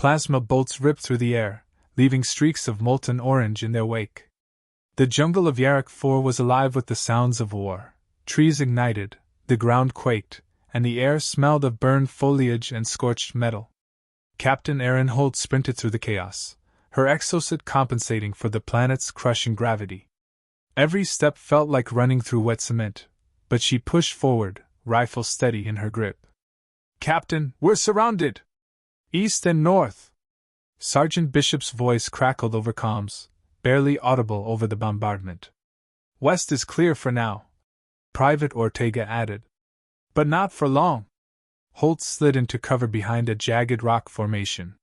Plasma bolts ripped through the air, leaving streaks of molten orange in their wake. The jungle of Yarak 4 was alive with the sounds of war. Trees ignited, the ground quaked, and the air smelled of burned foliage and scorched metal. Captain Aaron Holt sprinted through the chaos, her exosuit compensating for the planet's crushing gravity. Every step felt like running through wet cement, but she pushed forward, rifle steady in her grip. "Captain, we're surrounded! East and north!" Sergeant Bishop's voice crackled over comms, barely audible over the bombardment. "West is clear for now," Private Ortega added. "But not for long." Holt slid into cover behind a jagged rock formation.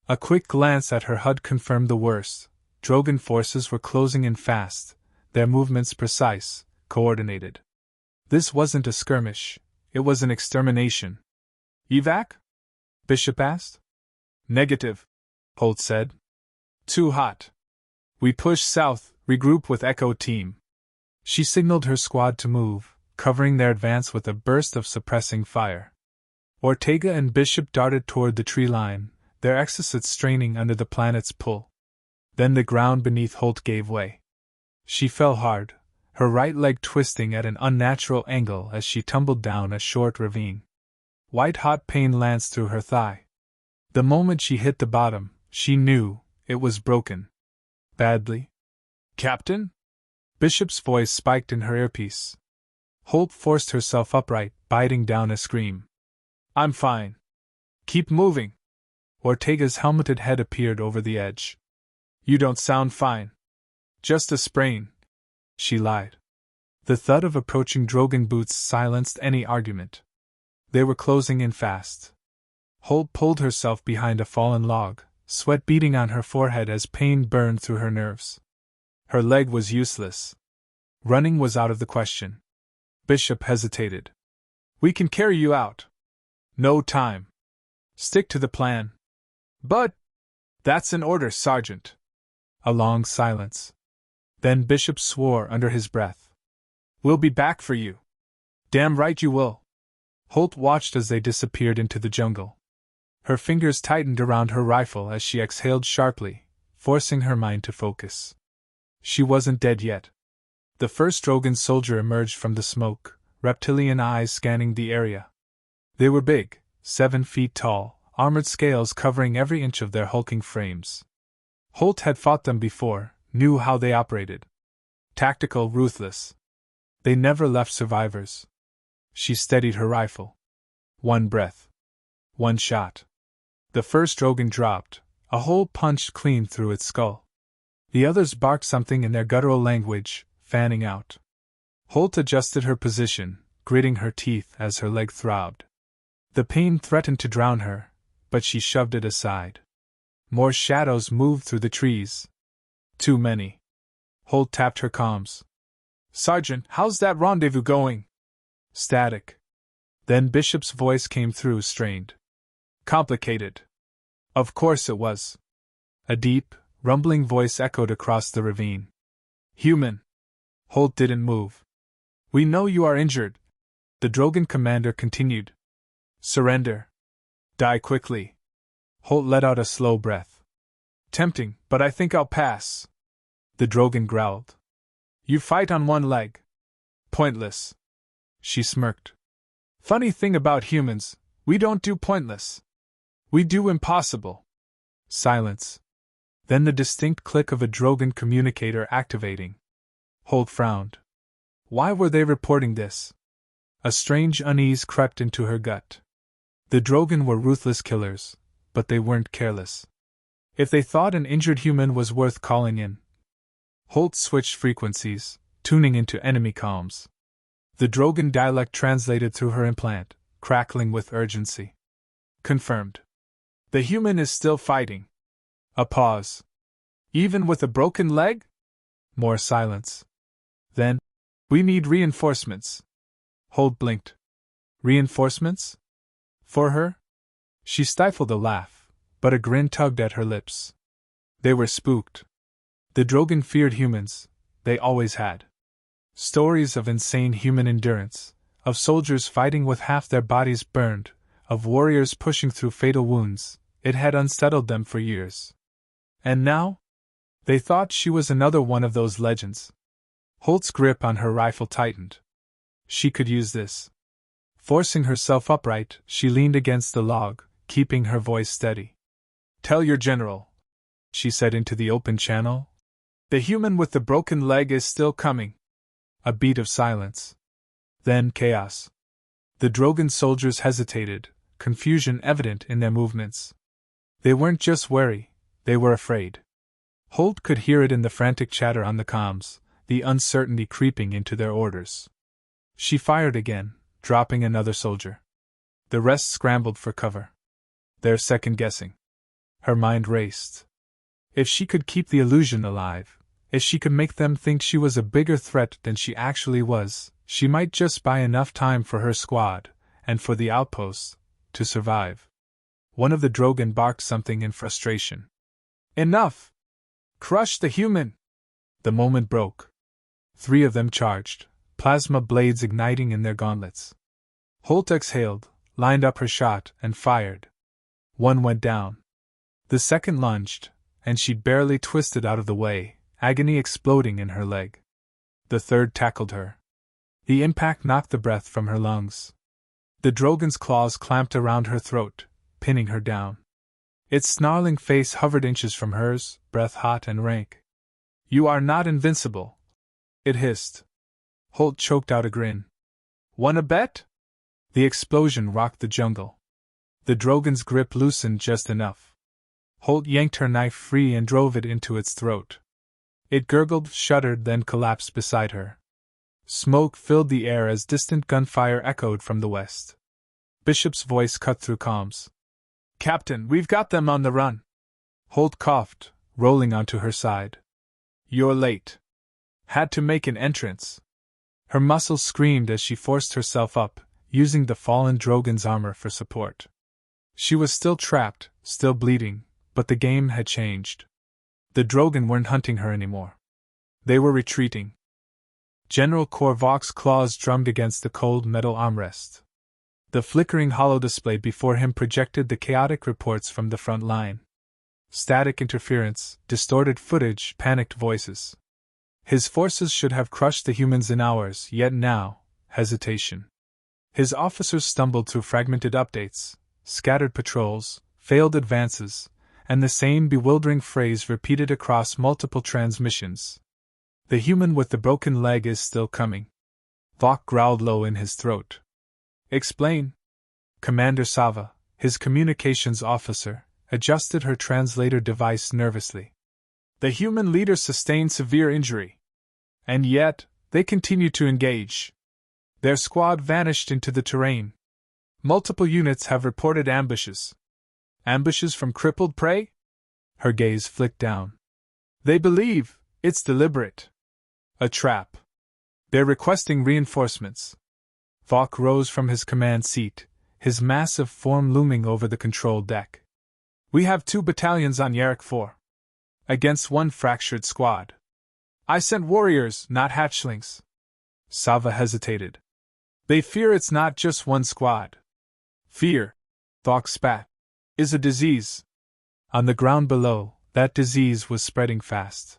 A quick glance at her HUD confirmed the worst. Drogan forces were closing in fast, their movements precise, coordinated. This wasn't a skirmish, it was an extermination. "Evac?" Bishop asked. "Negative," Holt said. "Too hot. We push south, regroup with Echo Team." She signaled her squad to move, covering their advance with a burst of suppressing fire. Ortega and Bishop darted toward the tree line, their exosuits straining under the planet's pull. Then the ground beneath Holt gave way. She fell hard, her right leg twisting at an unnatural angle as she tumbled down a short ravine. White-hot pain lanced through her thigh. The moment she hit the bottom, she knew it was broken. Badly? "Captain?" Bishop's voice spiked in her earpiece. Holt forced herself upright, biting down a scream. "I'm fine. Keep moving." Ortega's helmeted head appeared over the edge. "You don't sound fine." "Just a sprain," she lied. The thud of approaching Drogan boots silenced any argument. They were closing in fast. Holt pulled herself behind a fallen log, sweat beading on her forehead as pain burned through her nerves. Her leg was useless. Running was out of the question. Bishop hesitated. "We can carry you out." "No time. Stick to the plan." "But—" "That's an order, Sergeant." A long silence. Then Bishop swore under his breath. "We'll be back for you." "Damn right you will." Holt watched as they disappeared into the jungle. Her fingers tightened around her rifle as she exhaled sharply, forcing her mind to focus. She wasn't dead yet. The first Drogan soldier emerged from the smoke, reptilian eyes scanning the area. They were big, 7 feet tall, armored scales covering every inch of their hulking frames. Holt had fought them before, knew how they operated. Tactical, ruthless. They never left survivors. She steadied her rifle. One breath. One shot. The first Drogan dropped, a hole punched clean through its skull. The others barked something in their guttural language, fanning out. Holt adjusted her position, gritting her teeth as her leg throbbed. The pain threatened to drown her, but she shoved it aside. More shadows moved through the trees. Too many. Holt tapped her comms. "Sergeant, how's that rendezvous going?" Static. Then Bishop's voice came through, strained. "Complicated." Of course it was. A deep, rumbling voice echoed across the ravine. "Human." Holt didn't move. "We know you are injured," the Drogan commander continued. "Surrender. Die quickly." Holt let out a slow breath. "Tempting, but I think I'll pass," the Drogan growled. "You fight on one leg." "Pointless." She smirked. "Funny thing about humans, we don't do pointless. We do impossible." Silence. Then the distinct click of a Drogan communicator activating. Holt frowned. Why were they reporting this? A strange unease crept into her gut. The Drogan were ruthless killers, but they weren't careless. If they thought an injured human was worth calling in. Holt switched frequencies, tuning into enemy comms. The Drogan dialect translated through her implant, crackling with urgency. Confirmed. The human is still fighting. A pause. Even with a broken leg? More silence. Then, we need reinforcements. Holt blinked. Reinforcements? For her? She stifled a laugh, but a grin tugged at her lips. They were spooked. The Drogan feared humans, they always had. Stories of insane human endurance, of soldiers fighting with half their bodies burned, of warriors pushing through fatal wounds, It had unsettled them for years. And now? They thought she was another one of those legends. Holt's grip on her rifle tightened. She could use this. Forcing herself upright, she leaned against the log, keeping her voice steady. "Tell your general," she said into the open channel. "The human with the broken leg is still coming." A beat of silence. Then chaos. The Drogan soldiers hesitated, confusion evident in their movements. They weren't just wary, they were afraid. Holt could hear it in the frantic chatter on the comms, the uncertainty creeping into their orders. She fired again, dropping another soldier. The rest scrambled for cover. They're second-guessing. Her mind raced. If she could keep the illusion alive, if she could make them think she was a bigger threat than she actually was, she might just buy enough time for her squad, and for the outposts, to survive. One of the Drogan barked something in frustration. "Enough! Crush the human!" The moment broke. 3 of them charged, plasma blades igniting in their gauntlets. Holt exhaled, lined up her shot, and fired. One went down. The second lunged, and she barely twisted out of the way, agony exploding in her leg. The third tackled her. The impact knocked the breath from her lungs. The Drogan's claws clamped around her throat, pinning her down. Its snarling face hovered inches from hers, breath hot and rank. "You are not invincible," it hissed. Holt choked out a grin. "Wanna bet?" The explosion rocked the jungle. The Drogan's grip loosened just enough. Holt yanked her knife free and drove it into its throat. It gurgled, shuddered, then collapsed beside her. Smoke filled the air as distant gunfire echoed from the west. Bishop's voice cut through comms. "Captain, we've got them on the run." Holt coughed, rolling onto her side. "You're late. Had to make an entrance." Her muscles screamed as she forced herself up, using the fallen Drogan's armor for support. She was still trapped, still bleeding, but the game had changed. The Drogan weren't hunting her anymore. They were retreating. General Korvok's claws drummed against the cold metal armrest. The flickering holodisplay before him projected the chaotic reports from the front line. Static interference, distorted footage, panicked voices. His forces should have crushed the humans in hours, yet now, hesitation. His officers stumbled through fragmented updates, scattered patrols, failed advances, and the same bewildering phrase repeated across multiple transmissions. "The human with the broken leg is still coming." Vok growled low in his throat. "Explain." Commander Sava, his communications officer, adjusted her translator device nervously. "The human leader sustained severe injury. And yet, they continue to engage. Their squad vanished into the terrain. Multiple units have reported ambushes." "Ambushes from crippled prey?" Her gaze flicked down. "They believe it's deliberate. A trap. They're requesting reinforcements." Vok rose from his command seat, his massive form looming over the control deck. "We have 2 battalions on Yarrick 4. Against 1 fractured squad. I sent warriors, not hatchlings." Sava hesitated. "They fear it's not just 1 squad. Fear," Vok spat, "is a disease." On the ground below, that disease was spreading fast.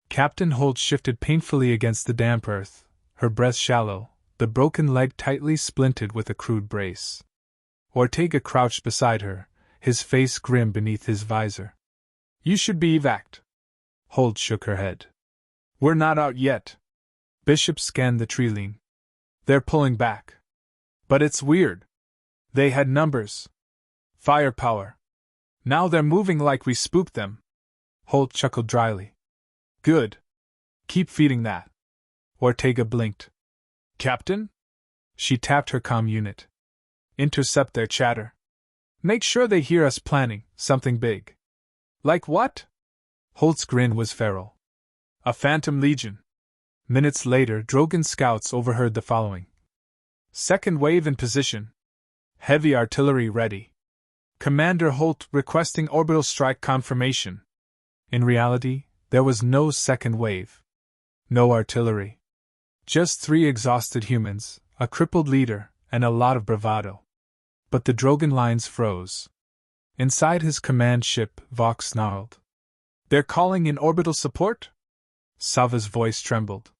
Captain Holt shifted painfully against the damp earth, her breath shallow, the broken leg tightly splinted with a crude brace. Ortega crouched beside her, his face grim beneath his visor. "You should be evac'd." Holt shook her head. "We're not out yet." Bishop scanned the tree-line. "They're pulling back. But it's weird. They had numbers. Firepower. Now they're moving like we spooked them." Holt chuckled dryly. "Good. Keep feeding that." Ortega blinked. "Captain?" She tapped her comm unit. "Intercept their chatter. Make sure they hear us planning something big." "Like what?" Holt's grin was feral. "A Phantom Legion." Minutes later, Drogan scouts overheard the following. "Second wave in position. Heavy artillery ready. Commander Holt requesting orbital strike confirmation." In reality, there was no second wave. No artillery. Just 3 exhausted humans, a crippled leader, and a lot of bravado. But the Drogan lines froze. Inside his command ship, Vox snarled. They're calling in orbital support? Sava's voice trembled.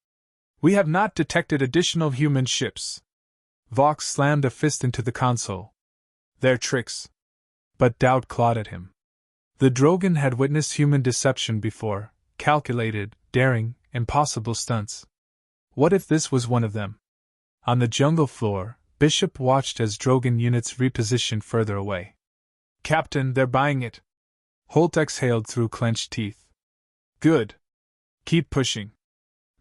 We have not detected additional human ships. Vox slammed a fist into the console. They're tricks. But doubt clawed at him. The Drogon had witnessed human deception before, calculated, daring, impossible stunts. What if this was one of them? On the jungle floor, Bishop watched as Drogon units repositioned further away. Captain, they're buying it. Holt exhaled through clenched teeth. Good. Keep pushing.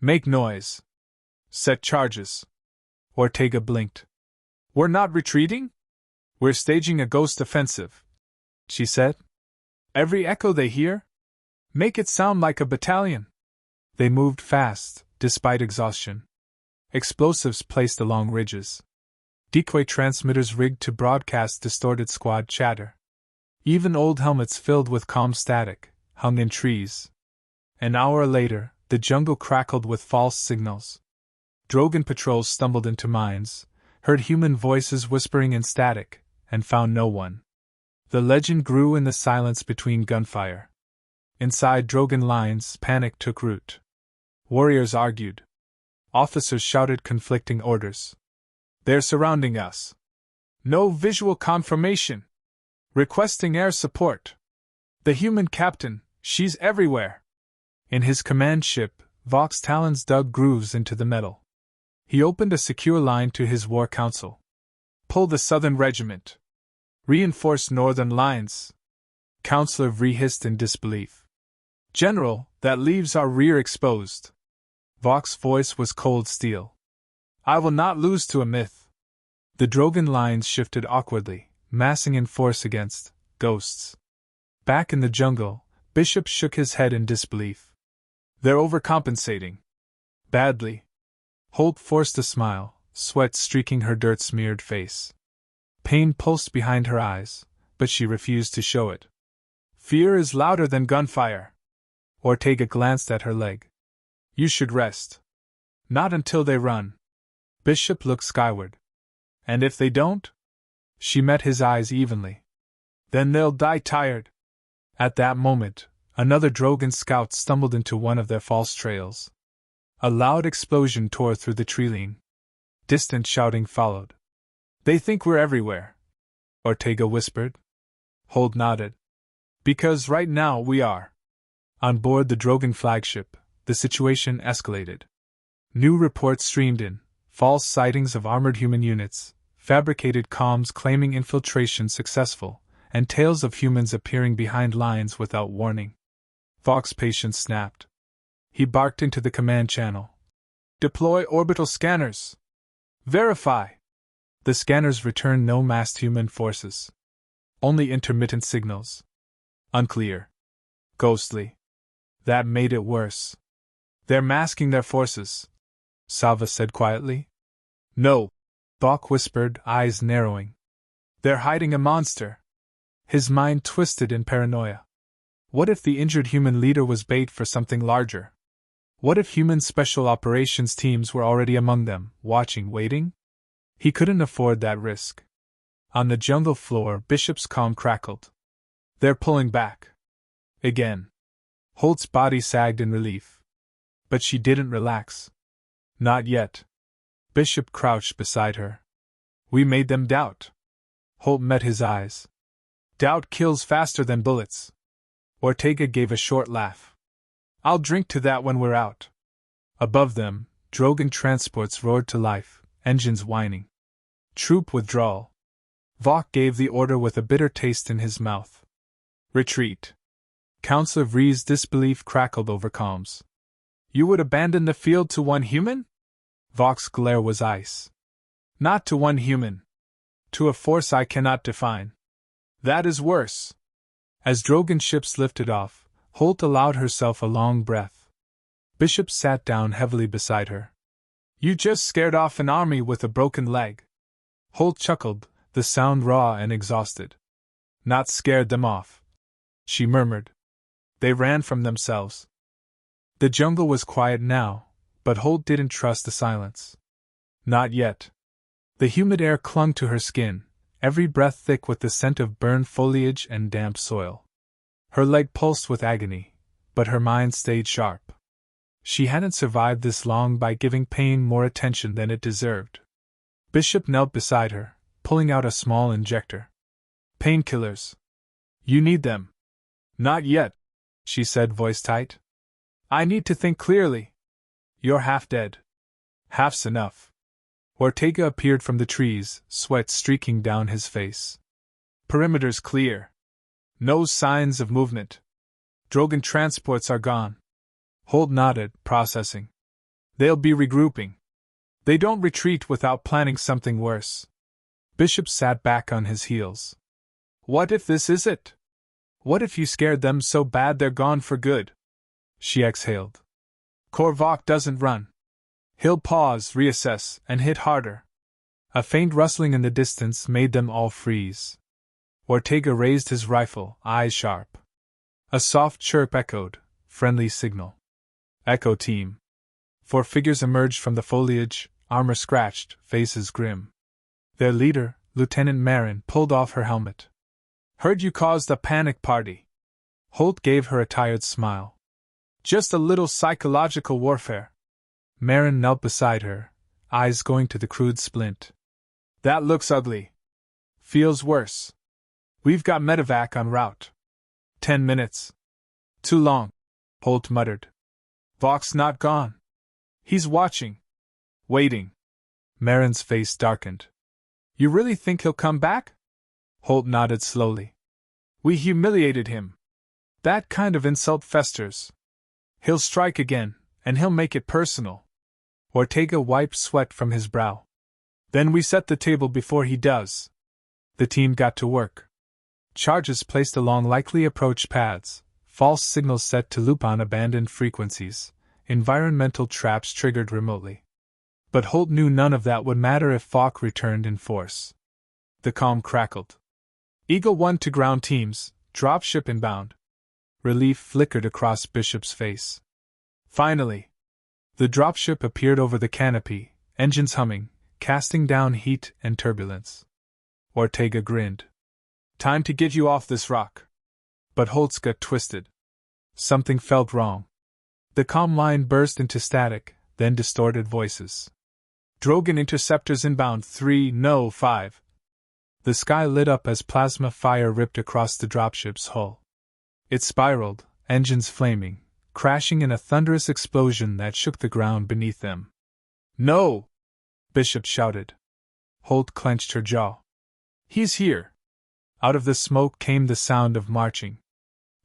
Make noise. Set charges. Ortega blinked. We're not retreating? We're staging a ghost offensive, she said. Every echo they hear? Make it sound like a battalion. They moved fast, despite exhaustion. Explosives placed along ridges. Decoy transmitters rigged to broadcast distorted squad chatter. Even old helmets filled with calm static hung in trees. An hour later, the jungle crackled with false signals. Drogon patrols stumbled into mines, heard human voices whispering in static, and found no one. The legend grew in the silence between gunfire. Inside Drogon lines, panic took root. Warriors argued. Officers shouted conflicting orders. They're surrounding us. No visual confirmation. Requesting air support. The human captain, she's everywhere. In his command ship, Vox talons dug grooves into the metal. He opened a secure line to his war council. Pull the southern regiment. Reinforce northern lines. Counselor Vree hissed in disbelief. General, that leaves our rear exposed. Vox's voice was cold steel. I will not lose to a myth. The Drogon lines shifted awkwardly, massing in force against ghosts. Back in the jungle, Bishop shook his head in disbelief. They're overcompensating. Badly. Holt forced a smile, sweat streaking her dirt-smeared face. Pain pulsed behind her eyes, but she refused to show it. Fear is louder than gunfire. Ortega glanced at her leg. You should rest. Not until they run. Bishop looked skyward. And if they don't? She met his eyes evenly. Then they'll die tired. At that moment, another Drogon scout stumbled into one of their false trails. A loud explosion tore through the tree-line. Distant shouting followed. They think we're everywhere, Ortega whispered. Holt nodded. Because right now we are. On board the Drogon flagship, the situation escalated. New reports streamed in, false sightings of armored human units, fabricated comms claiming infiltration successful, and tales of humans appearing behind lines without warning. Vox's patience snapped. He barked into the command channel. Deploy orbital scanners. Verify. The scanners returned no massed human forces. Only intermittent signals. Unclear. Ghostly. That made it worse. They're masking their forces, Sava said quietly. No, Bok whispered, eyes narrowing. They're hiding a monster. His mind twisted in paranoia. What if the injured human leader was bait for something larger? What if human special operations teams were already among them, watching, waiting? He couldn't afford that risk. On the jungle floor, Bishop's calm crackled. They're pulling back. Again. Holt's body sagged in relief. But she didn't relax. Not yet. Bishop crouched beside her. We made them doubt. Holt met his eyes. Doubt kills faster than bullets. Ortega gave a short laugh. I'll drink to that when we're out. Above them, Drogon transports roared to life, engines whining. Troop withdrawal. Vok gave the order with a bitter taste in his mouth. Retreat. Counselor Vree's disbelief crackled over comms. You would abandon the field to one human? Vok's glare was ice. Not to one human. To a force I cannot define. That is worse. As Drogon ships lifted off, Holt allowed herself a long breath. Bishop sat down heavily beside her. You just scared off an army with a broken leg. Holt chuckled, the sound raw and exhausted. Not scared them off, she murmured. They ran from themselves. The jungle was quiet now, but Holt didn't trust the silence. Not yet. The humid air clung to her skin, every breath thick with the scent of burned foliage and damp soil. Her leg pulsed with agony, but her mind stayed sharp. She hadn't survived this long by giving pain more attention than it deserved. Bishop knelt beside her, pulling out a small injector. Painkillers. You need them. Not yet, she said, voice tight. I need to think clearly. You're half dead. Half's enough. Ortega appeared from the trees, sweat streaking down his face. Perimeter's clear. No signs of movement. Drogan transports are gone. Holt nodded, processing. They'll be regrouping. They don't retreat without planning something worse. Bishop sat back on his heels. What if this is it? What if you scared them so bad they're gone for good? She exhaled. Korvac doesn't run. He'll pause, reassess, and hit harder. A faint rustling in the distance made them all freeze. Ortega raised his rifle, eyes sharp. A soft chirp echoed, friendly signal. Echo team. 4 figures emerged from the foliage, armor scratched, faces grim. Their leader, Lieutenant Marin, pulled off her helmet. Heard you caused a panic party. Holt gave her a tired smile. Just a little psychological warfare. Marin knelt beside her, eyes going to the crude splint. That looks ugly. Feels worse. We've got medevac en route. 10 minutes. Too long, Holt muttered. Vok's not gone. He's watching. Waiting. Marin's face darkened. You really think he'll come back? Holt nodded slowly. We humiliated him. That kind of insult festers. He'll strike again, and he'll make it personal. Ortega wiped sweat from his brow. Then we set the table before he does. The team got to work. Charges placed along likely approach paths, false signals set to loop on abandoned frequencies, environmental traps triggered remotely. But Holt knew none of that would matter if Vok returned in force. The comm crackled. Eagle 1 to ground teams, dropship inbound. Relief flickered across Bishop's face. Finally, the dropship appeared over the canopy, engines humming, casting down heat and turbulence. Ortega grinned. Time to get you off this rock. But Holt's gut twisted. Something felt wrong. The comm line burst into static, then distorted voices. Drogan interceptors inbound 3, no 5. The sky lit up as plasma fire ripped across the dropship's hull. It spiraled, engines flaming, crashing in a thunderous explosion that shook the ground beneath them. No! Bishop shouted. Holt clenched her jaw. He's here! Out of the smoke came the sound of marching.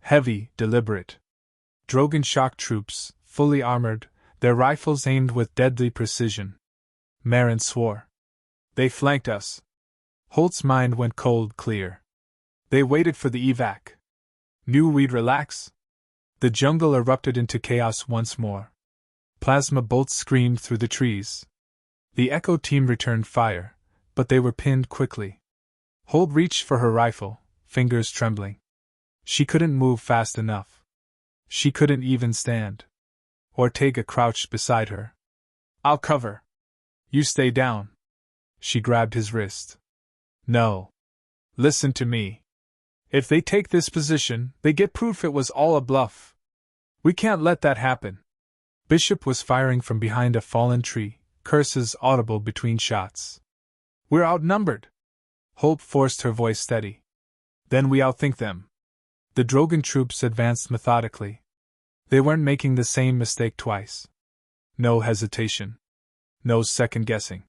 Heavy, deliberate. Drogan shock troops, fully armored, their rifles aimed with deadly precision. Marin swore. They flanked us. Holt's mind went cold clear. They waited for the evac. Knew we'd relax? The jungle erupted into chaos once more. Plasma bolts screamed through the trees. The Echo team returned fire, but they were pinned quickly. Holt reached for her rifle, fingers trembling. She couldn't move fast enough. She couldn't even stand. Ortega crouched beside her. I'll cover. You stay down. She grabbed his wrist. No. Listen to me. If they take this position, they get proof it was all a bluff. We can't let that happen. Bishop was firing from behind a fallen tree, curses audible between shots. We're outnumbered. Holt forced her voice steady. Then we outthink them. The Drogan troops advanced methodically. They weren't making the same mistake twice. No hesitation. No second guessing.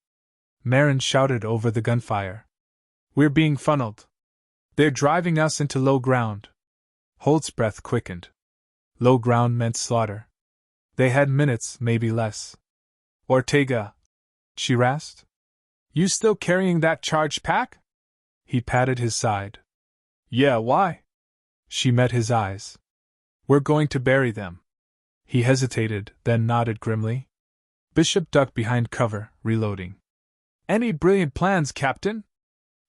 Marin shouted over the gunfire. We're being funneled. They're driving us into low ground. Holt's breath quickened. Low ground meant slaughter. They had minutes, maybe less. Ortega, she rasped. You still carrying that charge pack? He patted his side. Yeah, why? She met his eyes. We're going to bury them. He hesitated, then nodded grimly. Bishop ducked behind cover, reloading. Any brilliant plans, Captain?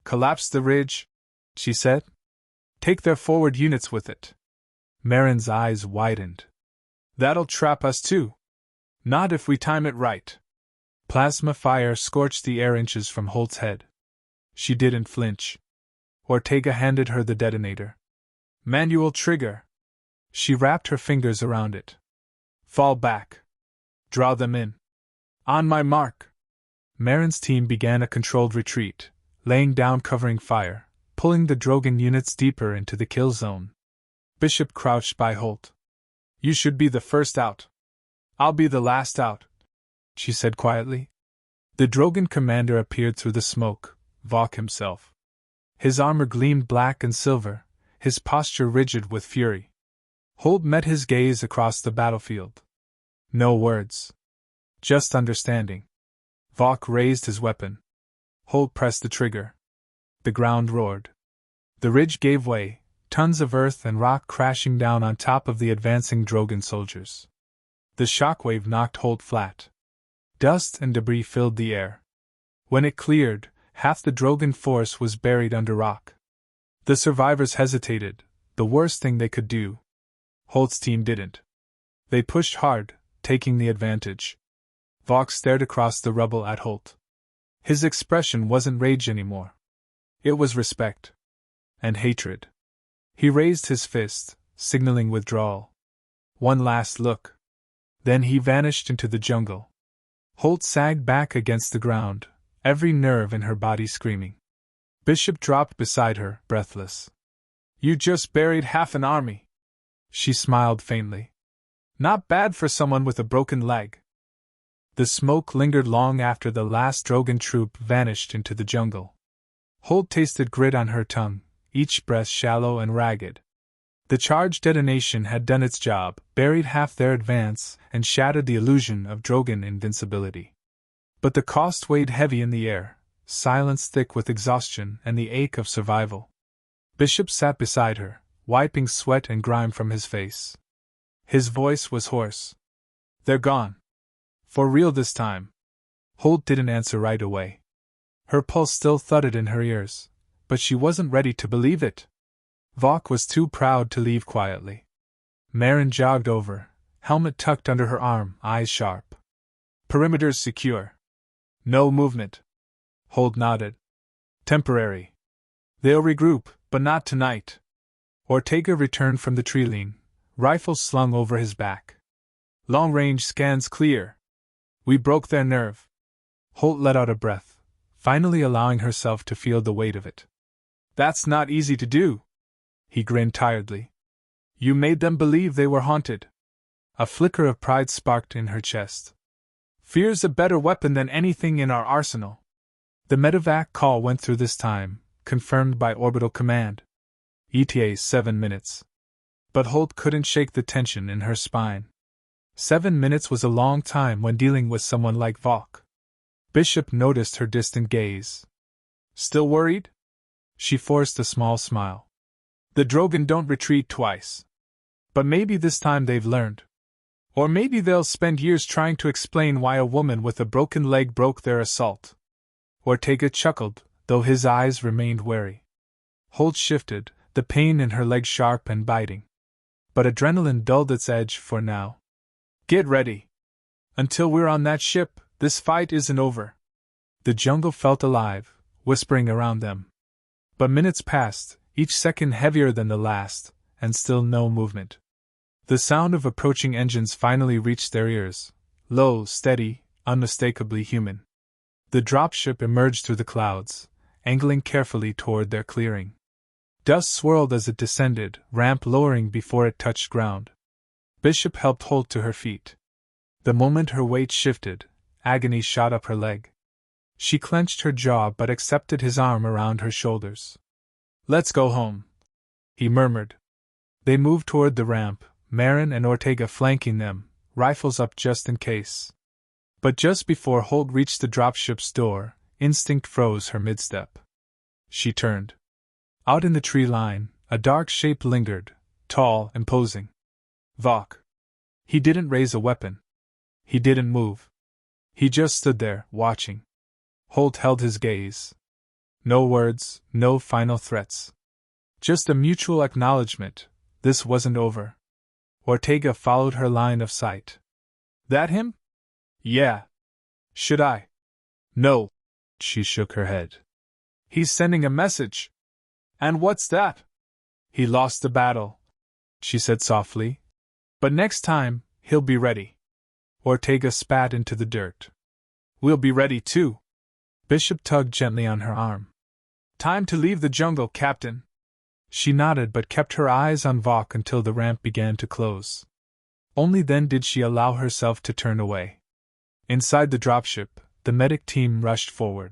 Collapse the ridge, she said. Take their forward units with it. Marin's eyes widened. That'll trap us too. Not if we time it right. Plasma fire scorched the air inches from Holt's head. She didn't flinch. Ortega handed her the detonator. Manual trigger. She wrapped her fingers around it. Fall back. Draw them in. On my mark. Marin's team began a controlled retreat, laying down covering fire, pulling the Drogan units deeper into the kill zone. Bishop crouched by Holt. You should be the first out. I'll be the last out, she said quietly. The Drogan commander appeared through the smoke, Vok himself. His armor gleamed black and silver, his posture rigid with fury. Holt met his gaze across the battlefield. No words. Just understanding. Vok raised his weapon. Holt pressed the trigger. The ground roared. The ridge gave way, tons of earth and rock crashing down on top of the advancing Drogan soldiers. The shockwave knocked Holt flat. Dust and debris filled the air. When it cleared, half the Drogan force was buried under rock. The survivors hesitated, the worst thing they could do. Holt's team didn't. They pushed hard, taking the advantage. Vok stared across the rubble at Holt. His expression wasn't rage anymore. It was respect. And hatred. He raised his fist, signaling withdrawal. One last look. Then he vanished into the jungle. Holt sagged back against the ground, every nerve in her body screaming. Bishop dropped beside her, breathless. You just buried half an army. She smiled faintly. Not bad for someone with a broken leg. The smoke lingered long after the last Drogan troop vanished into the jungle. Holt tasted grit on her tongue, each breath shallow and ragged. The charge detonation had done its job, buried half their advance, and shattered the illusion of Drogan invincibility. But the cost weighed heavy in the air, silence thick with exhaustion and the ache of survival. Bishop sat beside her, wiping sweat and grime from his face. His voice was hoarse. They're gone. For real this time. Holt didn't answer right away. Her pulse still thudded in her ears, but she wasn't ready to believe it. Vok was too proud to leave quietly. Marin jogged over, helmet tucked under her arm, eyes sharp. Perimeters secure. No movement. Holt nodded. Temporary. They'll regroup, but not tonight. Ortega returned from the tree-line, rifle slung over his back. Long-range scans clear. We broke their nerve. Holt let out a breath, finally allowing herself to feel the weight of it. That's not easy to do. He grinned tiredly. You made them believe they were haunted. A flicker of pride sparked in her chest. Fear's a better weapon than anything in our arsenal. The medevac call went through this time, confirmed by orbital command. ETA 7 minutes. But Holt couldn't shake the tension in her spine. 7 minutes was a long time when dealing with someone like Vok. Bishop noticed her distant gaze. Still worried? She forced a small smile. The Drogan don't retreat twice. But maybe this time they've learned. Or maybe they'll spend years trying to explain why a woman with a broken leg broke their assault. Ortega chuckled, though his eyes remained wary. Holt shifted, the pain in her leg sharp and biting. But adrenaline dulled its edge for now. Get ready. Until we're on that ship, this fight isn't over. The jungle felt alive, whispering around them. But minutes passed, each second heavier than the last, and still no movement. The sound of approaching engines finally reached their ears, low, steady, unmistakably human. The dropship emerged through the clouds, angling carefully toward their clearing. Dust swirled as it descended, ramp lowering before it touched ground. Bishop helped Holt to her feet. The moment her weight shifted, agony shot up her leg. She clenched her jaw but accepted his arm around her shoulders. Let's go home, he murmured. They moved toward the ramp, Marin and Ortega flanking them, rifles up just in case. But just before Holt reached the dropship's door, instinct froze her midstep. She turned. Out in the tree line, a dark shape lingered, tall, imposing. Vok. He didn't raise a weapon. He didn't move. He just stood there, watching. Holt held his gaze. No words, no final threats. Just a mutual acknowledgement, this wasn't over. Ortega followed her line of sight. That him? Yeah. Should I? No. She shook her head. He's sending a message. And what's that? He lost the battle, she said softly. But next time, he'll be ready. Ortega spat into the dirt. We'll be ready too. Bishop tugged gently on her arm. Time to leave the jungle, Captain. She nodded but kept her eyes on Vok until the ramp began to close. Only then did she allow herself to turn away. Inside the dropship, the medic team rushed forward.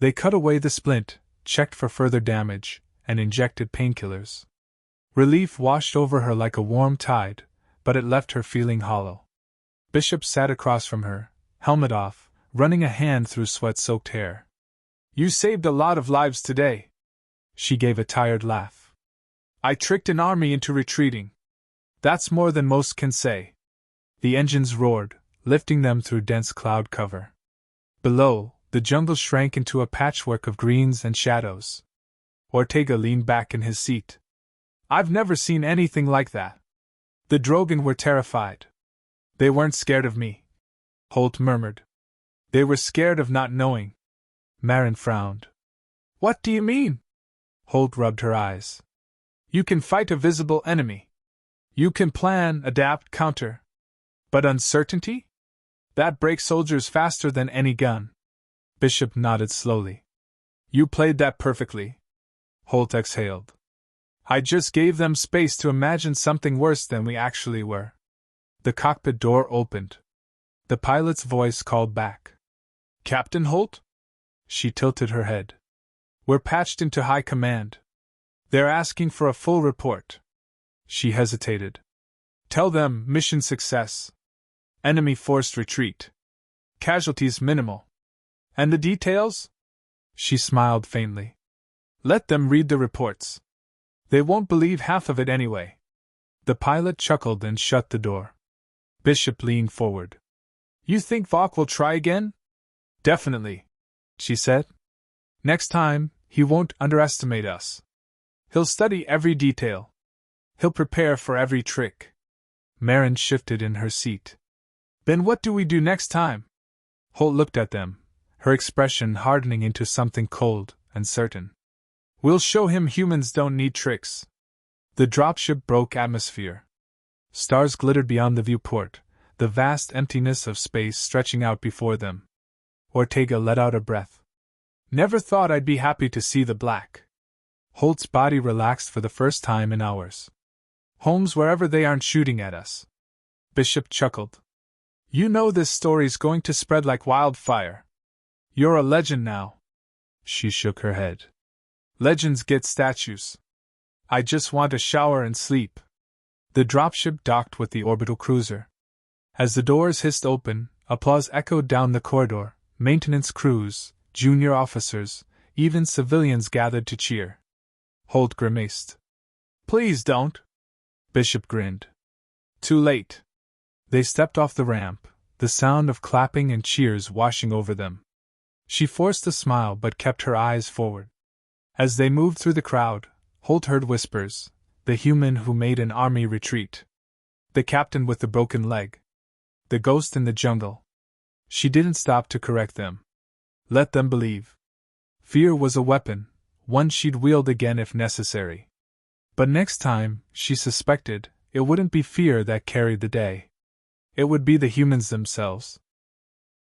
They cut away the splint, checked for further damage, and injected painkillers. Relief washed over her like a warm tide, but it left her feeling hollow. Bishop sat across from her, helmet off, running a hand through sweat-soaked hair. You saved a lot of lives today. She gave a tired laugh. I tricked an army into retreating. That's more than most can say. The engines roared, lifting them through dense cloud cover. Below, the jungle shrank into a patchwork of greens and shadows. Ortega leaned back in his seat. I've never seen anything like that. The Drogan were terrified. They weren't scared of me, Holt murmured. They were scared of not knowing. Marin frowned. What do you mean? Holt rubbed her eyes. You can fight a visible enemy. You can plan, adapt, counter. But uncertainty? That breaks soldiers faster than any gun. Bishop nodded slowly. You played that perfectly. Holt exhaled. I just gave them space to imagine something worse than we actually were. The cockpit door opened. The pilot's voice called back. Captain Holt? She tilted her head. We're patched into high command. They're asking for a full report. She hesitated. Tell them, mission success. Enemy forced retreat. Casualties minimal. And the details? She smiled faintly. Let them read the reports. They won't believe half of it anyway. The pilot chuckled and shut the door. Bishop leaned forward. You think Vok will try again? Definitely, she said. Next time, he won't underestimate us. He'll study every detail. He'll prepare for every trick. Marin shifted in her seat. Then what do we do next time? Holt looked at them, her expression hardening into something cold and certain. We'll show him humans don't need tricks. The dropship broke atmosphere. Stars glittered beyond the viewport, the vast emptiness of space stretching out before them. Ortega let out a breath. Never thought I'd be happy to see the black. Holt's body relaxed for the first time in hours. Homes wherever they aren't shooting at us. Bishop chuckled. You know this story's going to spread like wildfire. You're a legend now. She shook her head. Legends get statues. I just want a shower and sleep. The dropship docked with the orbital cruiser. As the doors hissed open, applause echoed down the corridor. Maintenance crews, junior officers, even civilians gathered to cheer. Holt grimaced. Please don't. Bishop grinned. Too late. They stepped off the ramp, the sound of clapping and cheers washing over them. She forced a smile but kept her eyes forward. As they moved through the crowd, Holt heard whispers. The human who made an army retreat. The captain with the broken leg. The ghost in the jungle. She didn't stop to correct them. Let them believe. Fear was a weapon, one she'd wield again if necessary. But next time, she suspected, it wouldn't be fear that carried the day. It would be the humans themselves.